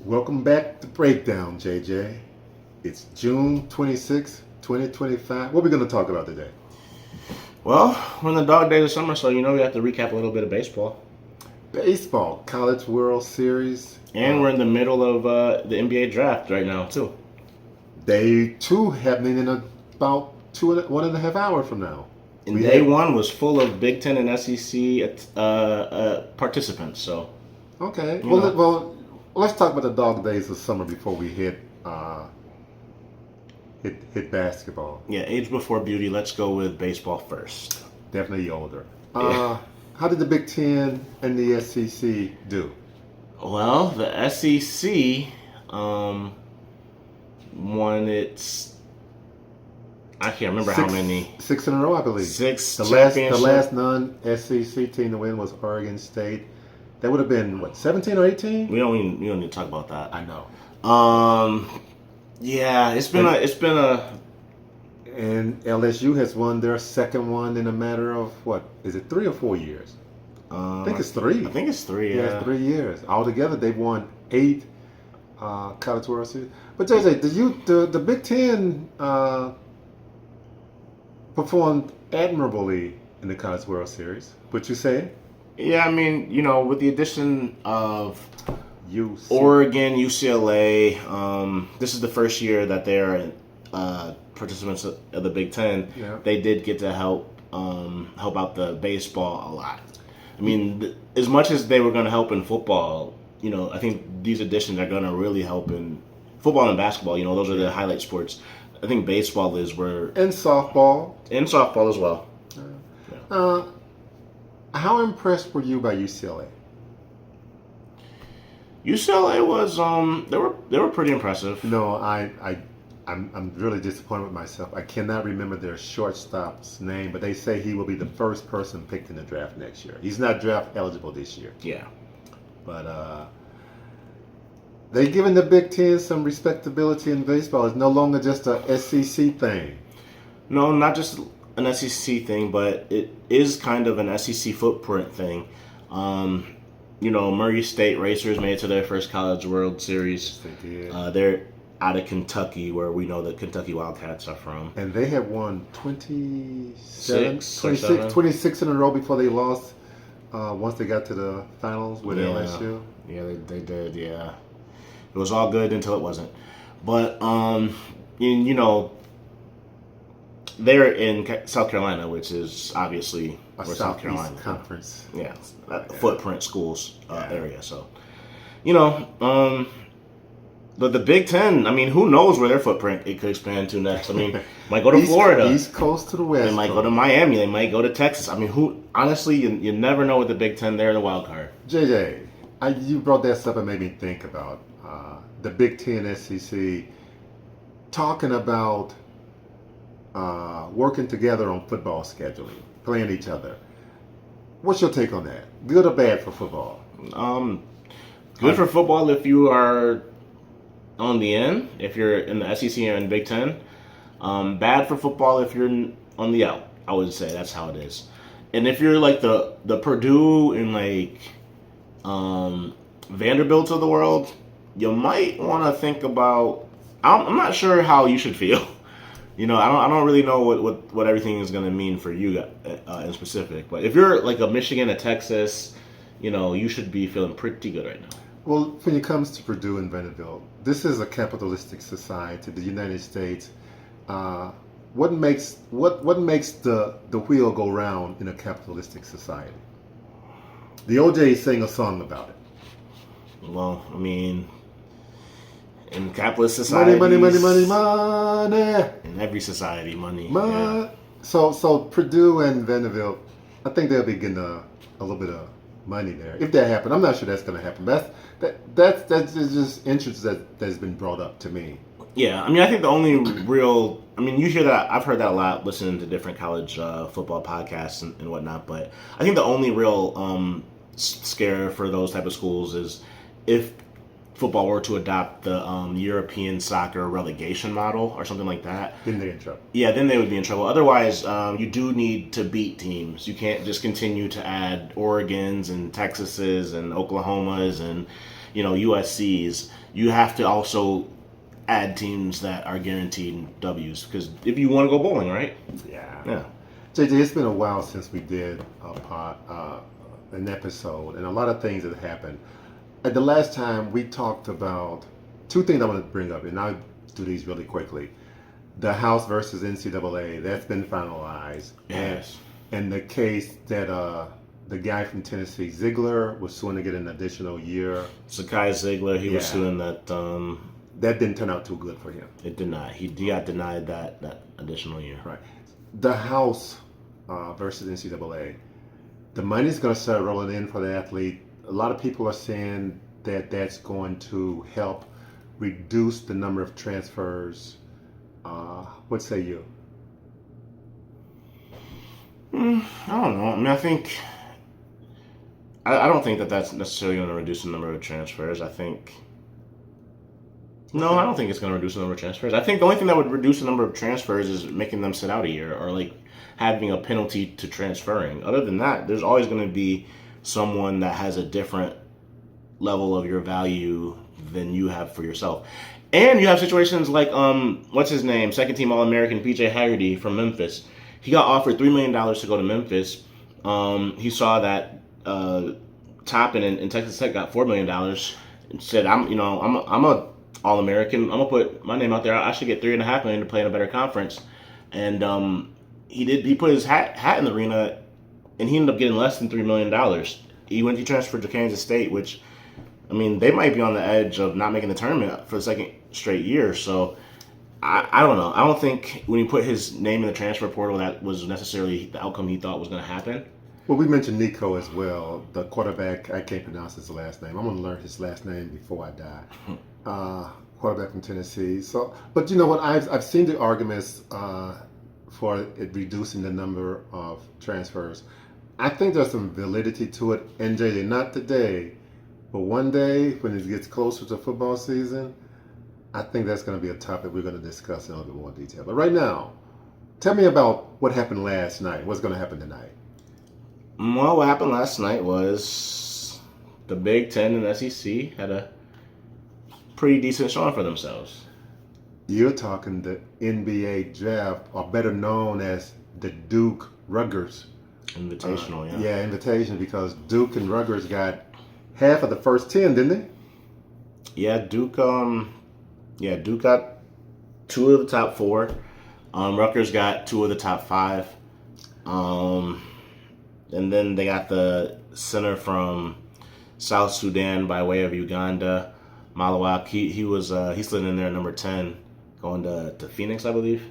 Welcome back to Breakdown, JJ. It's June 26, 2025. What are we going to talk about today? Well, we're in the dog days of summer, so we have to recap a little bit of baseball. Baseball, College World Series. And we're in the middle of the NBA draft right now, too. Day 2 happening in about 1.5 hours from now. And day 1 was full of Big Ten and SEC participants, so. Okay. Well, let's talk about the dog days of summer before we hit basketball. Yeah, age before beauty. Let's go with baseball first. Definitely older. How did the Big Ten and the SEC do? Well, the SEC won its. I can't remember how many. 6 in a row, I believe. The last non-SEC team to win was Oregon State. That would have been, 17 or 18? We don't need to talk about that. I know. Yeah, it's been a. And LSU has won their second one in a matter of, is it 3 or 4 years? I think it's 3. I think it's 3, yeah. It's 3 years. Altogether, they've won 8 College World Series. But JJ, the Big Ten performed admirably in the College World Series. Would you say? Yeah, I mean, with the addition of UCLA. Oregon, UCLA, this is the first year that they're participants of the Big Ten. Yeah. They did get to help out the baseball a lot. I mean, as much as they were going to help in football, I think these additions are going to really help in football and basketball. Those are the highlight sports. I think baseball is where... And softball. And softball as well. How impressed were you by UCLA? UCLA was they were pretty impressive. No, I'm really disappointed with myself. I cannot remember their shortstop's name, but they say he will be the first person picked in the draft next year. He's not draft eligible this year. Yeah. But they've given the Big Ten some respectability in baseball. It's no longer just a SEC thing. No, not just an SEC thing, but it is kind of an SEC footprint thing. Murray State Racers made it to their first College World Series. They did. They're out of Kentucky, where we know the Kentucky Wildcats are from. And they have won 26 in a row before they lost once they got to the finals with LSU. Yeah, they did, yeah. It was all good until it wasn't. But, they're in South Carolina, which is obviously a where South Carolina conference. Yeah, footprint schools area. So, but the Big Ten, I mean, who knows where their footprint it could expand to next? I mean, might go to Florida, East Coast to the West. They might go to Miami. They might go to Texas. I mean, honestly, you never know with the Big Ten. They're the wild card. JJ, you brought that up and made me think about the Big Ten SEC talking about working together on football scheduling, playing each other. What's your take on that? Good or bad for football? Good for football if you are on the end, if you're in the SEC and Big Ten. Bad for football if you're on the out. I would say that's how it is. And if you're like the Purdue and Vanderbilt of the world, you might want to think about. I'm not sure how you should feel. I don't really know what everything is going to mean for you in specific. But if you're like a Michigan, a Texas, you should be feeling pretty good right now. Well, when it comes to Purdue and Vanderbilt, this is a capitalistic society, the United States. What makes the wheel go round in a capitalistic society? The OJ sang a song about it. Well, I mean, in capitalist society, money. In every society, money. Yeah. So Purdue and Vanderbilt, I think they'll be getting a little bit of money there if that happens. I'm not sure that's going to happen. That's just interest that's been brought up to me. Yeah, I mean, I think the only real, you hear that, I've heard that a lot listening to different college football podcasts and whatnot, but I think the only real scare for those type of schools is if football were to adopt the European soccer relegation model or something like that. Then they're in trouble. Yeah, then they would be in trouble. Otherwise, you do need to beat teams. You can't just continue to add Oregons and Texases and Oklahomas and USC's, you have to also add teams that are guaranteed W's because if you want to go bowling, right? Yeah. JJ, it's been a while since we did an episode, and a lot of things have happened. At the last time, we talked about two things I want to bring up, and I'll do these really quickly. The House versus NCAA, that's been finalized. Yes. And the case that the guy from Tennessee, Ziegler, was suing to get an additional year. Sakai Ziegler, he was suing that. That didn't turn out too good for him. It did not. He got denied that additional year. Right. The House versus NCAA, the money's going to start rolling in for the athlete. A lot of people are saying that that's going to help reduce the number of transfers. What say you? I don't know. I mean, I don't think that that's necessarily going to reduce the number of transfers. No, I don't think it's going to reduce the number of transfers. I think the only thing that would reduce the number of transfers is making them sit out a year or like having a penalty to transferring. Other than that, there's always going to be someone that has a different level of your value than you have for yourself. And you have situations like, what's his name? Second team All-American PJ Haggerty from Memphis. He got offered $3 million to go to Memphis. He saw that Toppin and Texas Tech got $4 million and said, I'm a All-American. I'm gonna put my name out there. I should get $3.5 million to play in a better conference. And he put his hat in the arena, and he ended up getting less than $3 million. He transferred to Kansas State, which, I mean, they might be on the edge of not making the tournament for the second straight year. So I don't know. I don't think when he put his name in the transfer portal that was necessarily the outcome he thought was going to happen. Well, we mentioned Nico as well, the quarterback. I can't pronounce his last name. I'm going to learn his last name before I die. Quarterback from Tennessee. So, but you know what? I've seen the arguments for it reducing the number of transfers. I think there's some validity to it. And JJ, not today, but one day when it gets closer to football season, I think that's going to be a topic we're going to discuss in a little bit more detail. But right now, tell me about what happened last night. What's going to happen tonight? Well, what happened last night was the Big Ten and SEC had a pretty decent showing for themselves. You're talking the NBA draft, or better known as the Duke Rutgers Invitational, yeah, invitation, because Duke and Rutgers got half of the first 10, didn't they? Yeah, Duke got 2 of the top 4. Rutgers got 2 of the top 5. And then they got the center from South Sudan by way of Uganda, Malawak. He slid in there at number 10, going to Phoenix, I believe.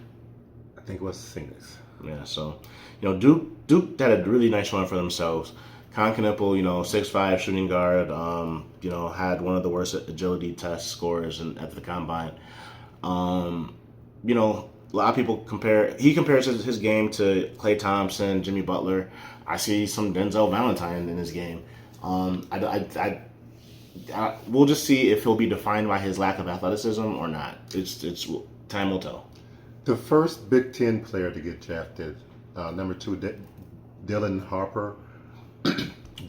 I think it was Phoenix. Yeah, so Duke had a really nice showing for themselves. Conkinipple, 6'5" shooting guard, had one of the worst agility test scores at the combine. A lot of people compares his game to Klay Thompson, Jimmy Butler. I see some Denzel Valentine in his game. We'll just see if he'll be defined by his lack of athleticism or not. It's time will tell. The first Big Ten player to get drafted, number 2, Dylan Harper.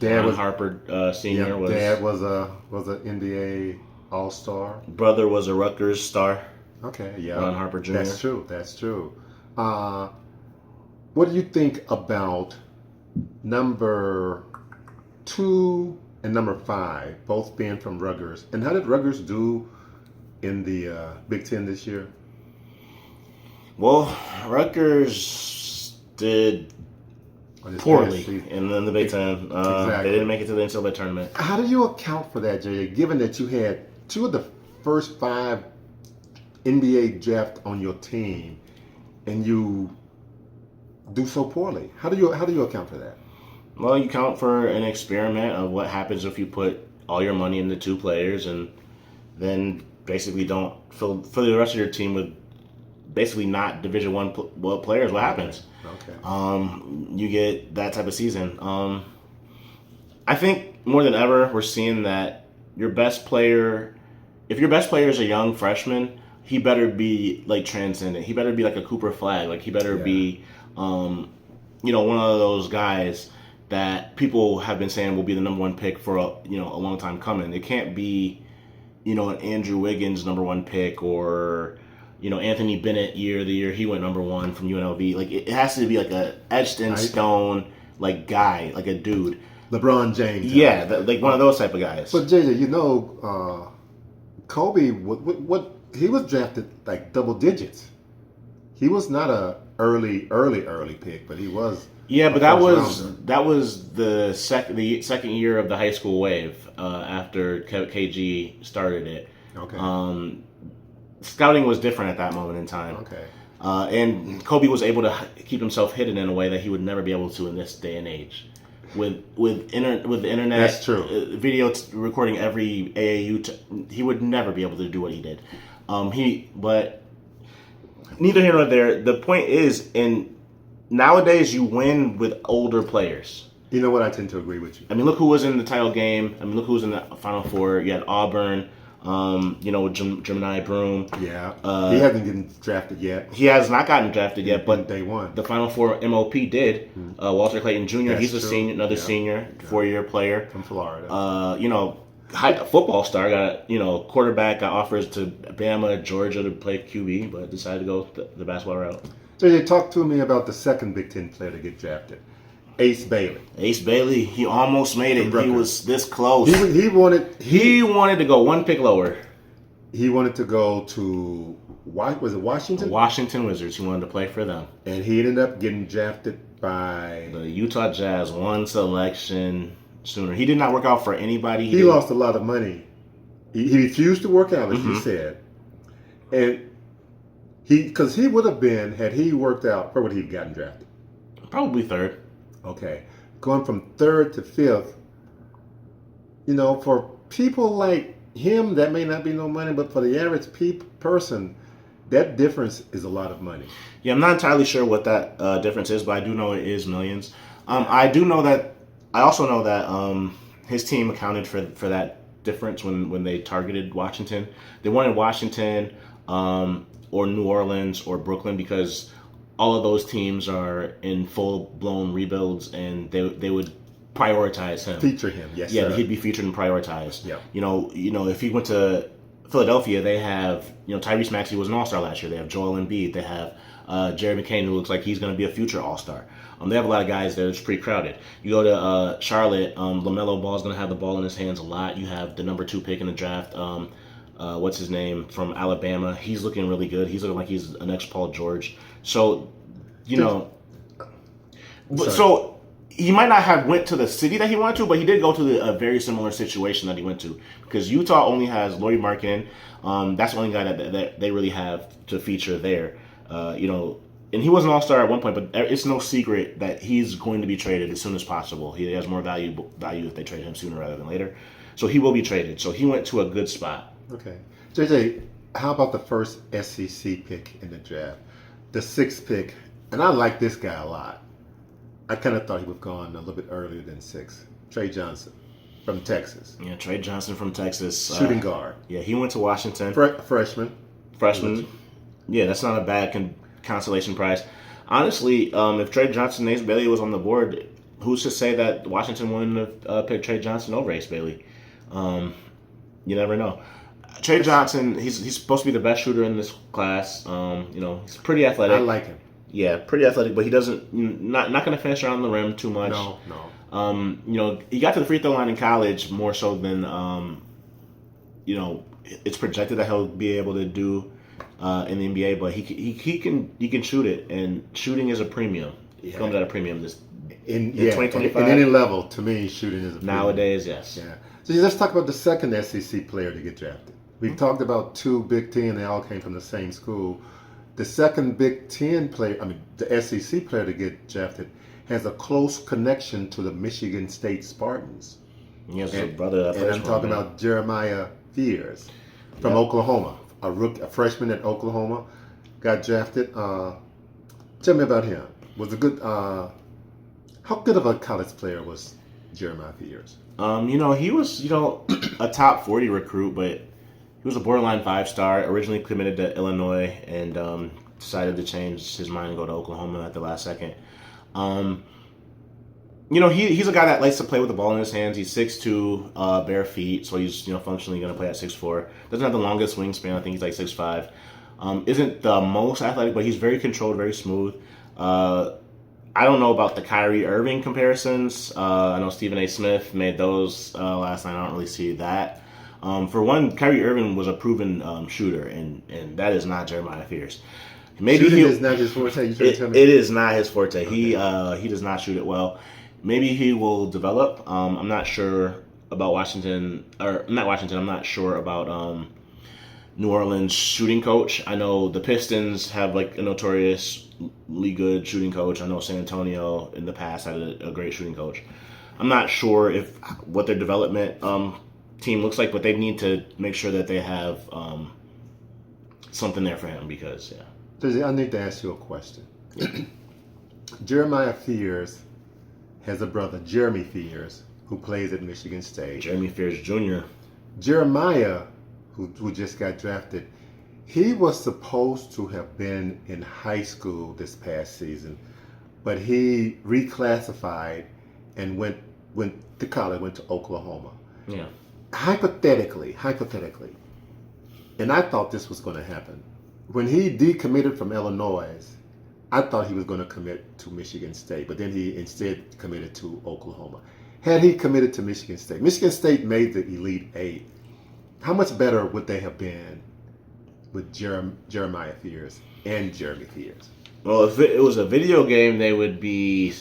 Harper Senior was. Dad was an NBA All-Star. Brother was a Rutgers star. Okay, yeah. Ron Harper Jr. That's true. What do you think about number 2 and number 5, both being from Rutgers? And how did Rutgers do in the Big Ten this year? Well, Rutgers did poorly in the Big Ten. Exactly. They didn't make it to the NCAA tournament. How do you account for that, Jay? Given that you had 2 of the first 5 NBA draft on your team, and you do so poorly. How do you account for that? Well, you count for an experiment of what happens if you put all your money into 2 players and then basically don't fill the rest of your team with basically not Division I players. What happens? Okay. You get that type of season. I think more than ever we're seeing that your best player, if your best player is a young freshman, he better be like transcendent. He better be like a Cooper Flag. Like he better be, one of those guys. that people have been saying will be the number one pick for a long time coming. It can't be, an Andrew Wiggins number one pick or Anthony Bennett the year he went number one from UNLV. Like it has to be like a etched in stone like guy, like a dude. LeBron James. Yeah, like one of those type of guys. But JJ, Kobe, what he was drafted like double digits. He was not a early pick, but he was. Yeah, but that was the second year of the high school wave after KG started it. Okay. Scouting was different at that moment in time. Okay. And Kobe was able to keep himself hidden in a way that he would never be able to in this day and age. With the internet, that's true. Video recording every AAU, he would never be able to do what he did. But neither here nor there. The point is, nowadays you win with older players. You know what? I tend to agree with you. I mean, look who was in the title game. I mean, look who was in the Final Four. You had Auburn. Gemini Broom. Yeah. He hasn't gotten drafted yet. He has not gotten drafted yet, but day one. The Final Four MOP did. Walter Clayton Jr. That's He's a true. senior, another senior, 4-year player From Florida. Football star got quarterback got offers to Bama, Georgia to play QB, but decided to go the basketball route. So you talk to me about the second Big Ten player to get drafted, Ace Bailey. Ace Bailey, he almost made it. He was this close. He wanted to go one pick lower. He wanted to go to Washington? Washington Wizards. He wanted to play for them. And he ended up getting drafted by the Utah Jazz, one selection sooner. He did not work out for anybody. He lost a lot of money. He refused to work out, as you said. And because he would have been, had he worked out, where would he have gotten drafted? Probably third. Okay. Going from third to fifth, for people like him, that may not be no money, but for the average person, that difference is a lot of money. Yeah, I'm not entirely sure what that difference is, but I do know it is millions. I also know that his team accounted for that difference when they targeted Washington. They wanted Washington or New Orleans or Brooklyn because all of those teams are in full-blown rebuilds, and they would prioritize him. Feature him, yes, yeah, sir. He'd be featured and prioritized. Yeah. If he went to Philadelphia, they have, Tyrese Maxey was an all-star last year. They have Joel Embiid. They have Jerry McCain, who looks like he's going to be a future all-star. They have a lot of guys there. It's pretty crowded. You go to Charlotte, LaMelo Ball's going to have the ball in his hands a lot. You have the number 2 pick in the draft. What's his name, from Alabama? He's looking really good. He's looking like he's an next Paul George. So, so he might not have went to the city that he wanted to, but he did go to a very similar situation that he went to, because Utah only has Lauri Markkanen. That's the only guy that they really have to feature there. And he was an all-star at one point, but it's no secret that he's going to be traded as soon as possible. He has more value if they trade him sooner rather than later. So he will be traded. So he went to a good spot. Okay. JJ, how about the first SEC pick in the draft? The 6th pick, and I like this guy a lot. I kind of thought he would have gone a little bit earlier than 6. Trey Johnson from Texas. Yeah, Trey Johnson from Texas. Shooting guard. Yeah, he went to Washington. Freshman. Yeah, that's not a bad consolation prize. Honestly, if Trey Johnson and Ace Bailey was on the board, who's to say that Washington wouldn't have picked Trey Johnson over Ace Bailey? You never know. Trey Johnson, he's supposed to be the best shooter in this class. He's pretty athletic. I like him. Yeah, pretty athletic, but he doesn't not going to finish around the rim too much. No. He got to the free throw line in college more so than it's projected that he'll be able to do in the NBA. But he can shoot it, and shooting is a premium. It comes at a premium. In 2025, in any level, to me, shooting is a premium. Nowadays, yes. Yeah. So let's talk about the second SEC player to get drafted. We talked about 2 Big Ten. They all came from the same school. The second Big Ten player, the SEC player to get drafted, has a close connection to the Michigan State Spartans. He has a brother. And I'm talking about Jeremiah Fears from Oklahoma, a freshman at Oklahoma, got drafted. Tell me about him. Was a good. How good of a college player was Jeremiah Fears? He was a top 40 recruit, but he was a borderline 5-star. Originally committed to Illinois and decided to change his mind and go to Oklahoma at the last second. he's a guy that likes to play with the ball in his hands. He's 6'2", bare feet, so he's functionally going to play at 6'4". Doesn't have the longest wingspan. I think he's like 6'5". Isn't the most athletic, but he's very controlled, very smooth. I don't know about the Kyrie Irving comparisons. I know Stephen A. Smith made those last night. I don't really see that. For one, Kyrie Irving was a proven shooter, and that is not Jeremiah Fears. Maybe Shooting is not his forte. You trying to tell me? It is not his forte. Okay. He does not shoot it well. Maybe he will develop. I'm not sure about Washington, or not Washington. I'm not sure about New Orleans shooting coach. I know the Pistons have like a notoriously good shooting coach. I know San Antonio in the past had a great shooting coach. I'm not sure what their development team looks like, but they need to make sure that they have something there for him because I need to ask you a question. Jeremiah Fears has a brother, Jeremy Fears, who plays at Michigan State. Jeremy Fears Jr. Jeremiah, who just got drafted, he was supposed to have been in high school this past season, but he reclassified and went to college, went to Oklahoma. Yeah. Hypothetically, and I thought this was going to happen. When he decommitted from Illinois, I thought he was going to commit to Michigan State, but then he instead committed to Oklahoma. Had he committed to Michigan State made the Elite Eight. How much better would they have been with Jeremiah Fears and Jeremy Fears? Well, if it was a video game, they would be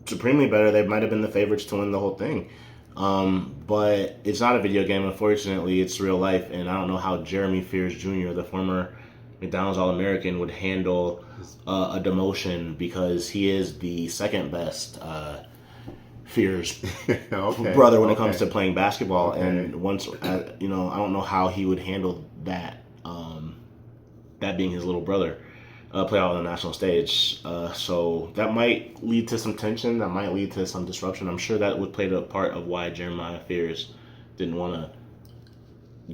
supremely better. They might have been the favorites to win the whole thing. But it's not a video game. Unfortunately, it's real life, and I don't know how Jeremy Fears Jr., the former McDonald's All-American, would handle a demotion because he is the second best Fears brother when it comes to playing basketball. And once, I don't know how he would handle that. That being his little brother, play out on the national stage. So that might lead to some tension. That might lead to some disruption. I'm sure that would play a part of why Jeremiah Fears didn't want to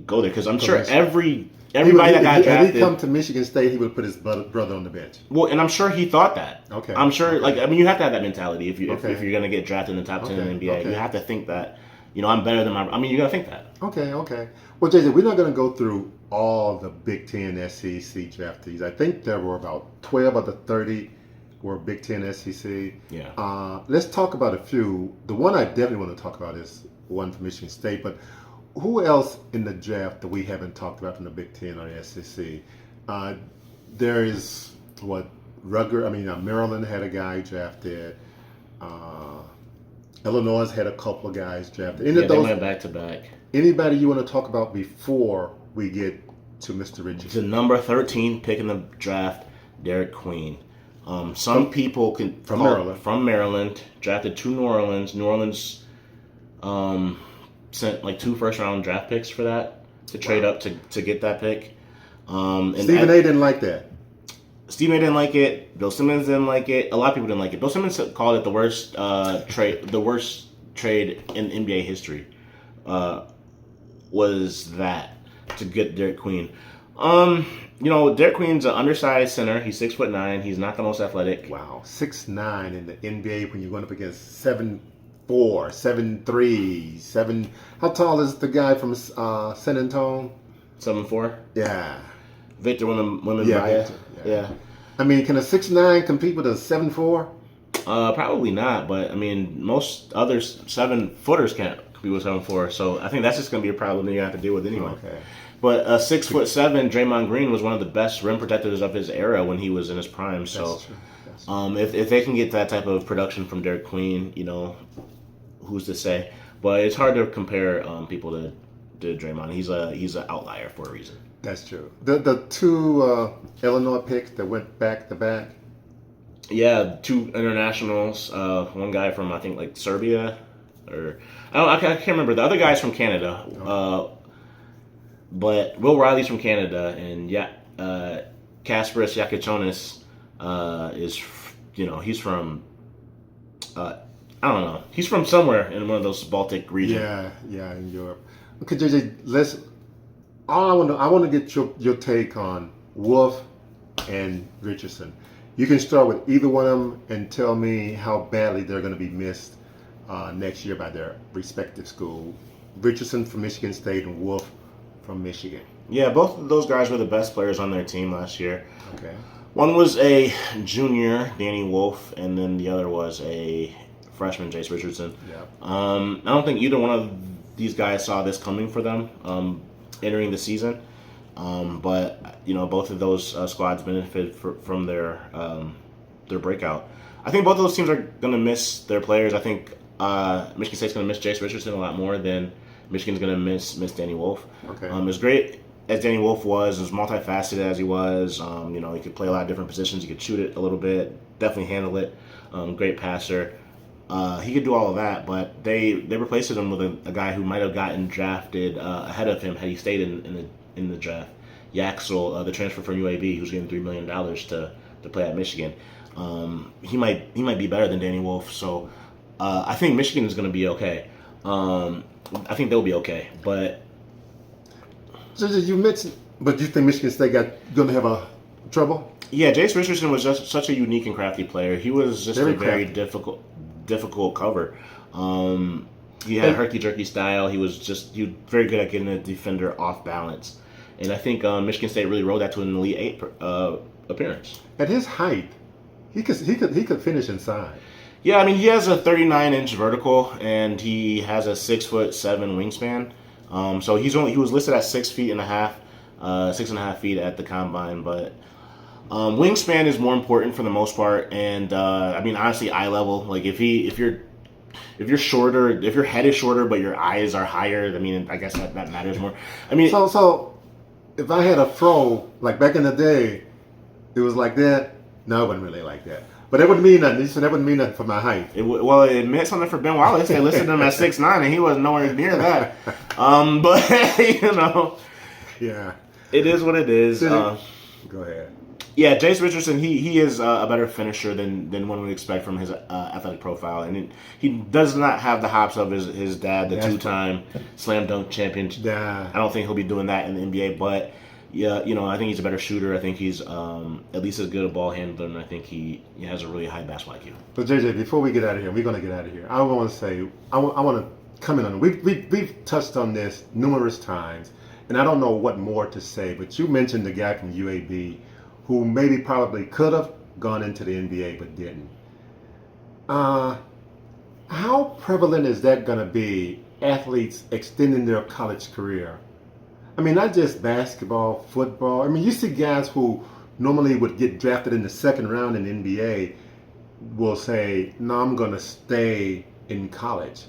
go there. Because I'm sure everybody that got drafted. If he come to Michigan State, he would put his brother on the bench. Well, and I'm sure he thought that. Okay. I'm sure, you have to have that mentality if you're going to get drafted in the top 10 in the NBA. You have to think that, I'm better than you're going to think that. Okay. Well, JJ, we're not going to go through all the Big Ten SEC draftees. I think there were about 12 of the 30 were Big Ten SEC. Yeah. Let's talk about a few. The one I definitely want to talk about is one from Michigan State, but who else in the draft that we haven't talked about from the Big Ten or the SEC? There is Maryland had a guy drafted. Illinois had a couple of guys drafted. They went back to back. Anybody you want to talk about before we get to Mr. Richardson? The number 13 pick in the draft, Derek Queen. People can from Maryland, drafted to New Orleans. New Orleans sent like 2 first-round draft picks for that to trade up to get that pick. Stephen A. didn't like that. Stephen A. didn't like it. Bill Simmons didn't like it. A lot of people didn't like it. Bill Simmons called it the worst trade in NBA history. Was that to get Derek Queen? Derek Queen's an undersized center. He's 6'9". He's not the most athletic. Wow, 6'9" in the NBA when you're going up against 7'4", 7'3", 7. How tall is the guy from San Antonio? 7'4". Yeah. Victor Wembanyama. Yeah. I mean, can a 6'9" compete with a 7'4"? Probably not. But I mean, most other 7-footers can't compete with 7'4". So I think that's just going to be a problem that you have to deal with anyway. Okay. But 6'7", Draymond Green was one of the best rim protectors of his era when he was in his prime. So, That's true. If they can get that type of production from Derek Queen, who's to say? But it's hard to compare people to Draymond. He's an outlier for a reason. That's true. The 2 Illinois picks that went back to back. Yeah, 2 internationals. One guy from I think like Serbia, or I can't remember. The other guy's from Canada. Okay. But Will Riley's from Canada, and Kasparis Yakichonis is, he's from, I don't know, he's from somewhere in one of those Baltic regions. Yeah, in Europe. Okay, JJ, I want to get your take on Wolf and Richardson. You can start with either one of them and tell me how badly they're going to be missed next year by their respective school. Richardson from Michigan State and Wolf from Michigan. Yeah, both of those guys were the best players on their team last year. Okay. One was a junior, Danny Wolf, and then the other was a freshman, Jace Richardson. Yeah. I don't think either one of these guys saw this coming for them entering the season. But both of those squads benefited from their breakout. I think both of those teams are going to miss their players. I think Michigan State's going to miss Jace Richardson a lot more than Michigan's going to miss Danny Wolf. Okay. As great as Danny Wolf was, as multifaceted as he was, he could play a lot of different positions. He could shoot it a little bit, definitely handle it. Great passer. He could do all of that, but they replaced him with a guy who might have gotten drafted ahead of him had he stayed in the draft. Yaxel, the transfer from UAB, who's getting $3 million to play at Michigan. He might be better than Danny Wolf, so I think Michigan is going to be okay. I think they'll be okay, but So you mentioned, but you think Michigan State going to have a trouble? yeah, Jace Richardson was just such a unique and crafty player. He was just a very difficult cover. He had herky-jerky style. He was very good at getting a defender off balance. And I think Michigan State really rode that to an Elite Eight appearance. At his height, he could finish inside. Yeah, I mean, he has a 39-inch vertical, and he has a 6'7" wingspan. So he was listed at 6.5 feet at the combine, but wingspan is more important for the most part. And I mean, honestly, eye level. Like if you're shorter, if your head is shorter but your eyes are higher, I mean, I guess that matters more. I mean, so if I had a fro like back in the day, it was like that. No, it wasn't really like that. But that wouldn't mean nothing. So that wouldn't mean nothing for my height. It meant something for Ben Wallace. They listed him at 6'9", and he was nowhere near that. But Yeah. It is what it is. Go ahead. Yeah, Jace Richardson, he is a better finisher than one would expect from his athletic profile, and he does not have the hops of his dad, the two-time slam dunk champion. Yeah. I don't think he'll be doing that in the NBA, but yeah, I think he's a better shooter. I think he's at least as good a ball handler, and I think he has a really high basketball IQ. So JJ, before we get out of here, we're going to get out of here. I want to say, I want to comment on it. We've touched on this numerous times, and I don't know what more to say, but you mentioned the guy from UAB who probably could have gone into the NBA but didn't. How prevalent is that going to be, athletes extending their college career? I mean, not just basketball, football. I mean, you see guys who normally would get drafted in the second round in the NBA will say, no, I'm going to stay in college.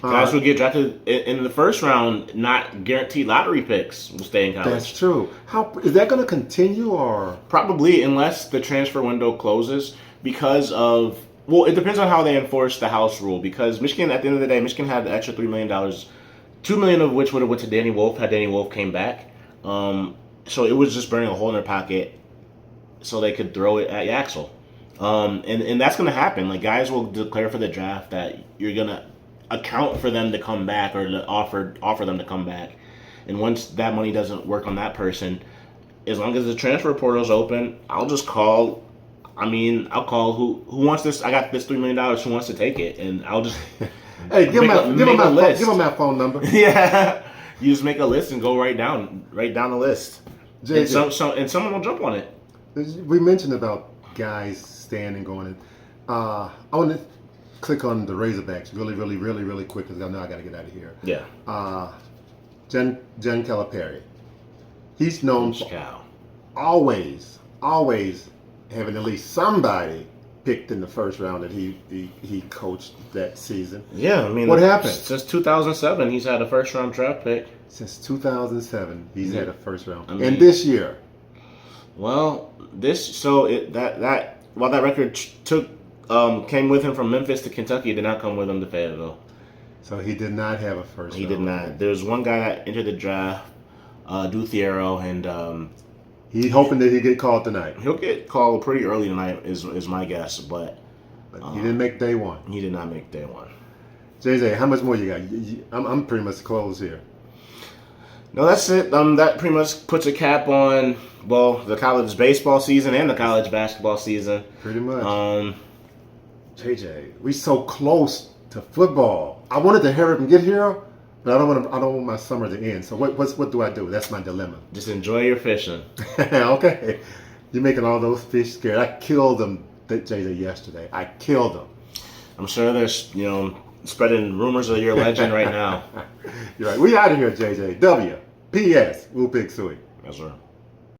Guys who get drafted in the first round, not guaranteed lottery picks, will stay in college. That's true. How is that going to continue, or probably unless the transfer window closes? Because of it depends on how they enforce the house rule. Because Michigan, at the end of the day, Michigan had the extra $3 million, $2 million of which would have went to Danny Wolf had Danny Wolf came back. So it was just burning a hole in their pocket, so they could throw it at Yaxel. And that's going to happen. Like, guys will declare for the draft that you're going to account for them to come back, or to offer them to come back. And once that money doesn't work on that person, as long as the transfer portal's open, I'll call who wants this. I got this $3 million. Who wants to take it? And I'll just hey, give him my phone number. Yeah, you just make a list and go right down the list. And someone will jump on it. We mentioned about guys staying and going in. I want to click on the Razorbacks really quick, because I know I got to get out of here. Yeah. Jen Calipari. He's known for cow. always having at least somebody picked in the first round that he coached that season. Yeah, I mean, what happened? Since 2007, he's had a first round draft pick. Since 2007, he's had a first round. I mean, and this year, well, while that record came with him from Memphis to Kentucky, it did not come with him to Fayetteville. So he did not have a first round. He did not. There's one guy that entered the draft, Duthiero, and he's hoping that he'll get called tonight. He'll get called pretty early tonight, is my guess, but he didn't make day one. He did not make day one. JJ, how much more you got? I'm pretty much closed here. No, that's it. That pretty much puts a cap on, well, the college baseball season and the college basketball season. Pretty much. JJ, we so close to football. I wanted to hurry up and get here, but I don't want my summer to end. So what do I do? That's my dilemma. Just enjoy your fishing. Okay. You're making all those fish scared. I killed them, JJ, yesterday. I killed them. I'm sure there's, spreading rumors of your legend right now. You're right. We out of here, JJ. W. P.S. Woo Pig Suey. Yes, sir.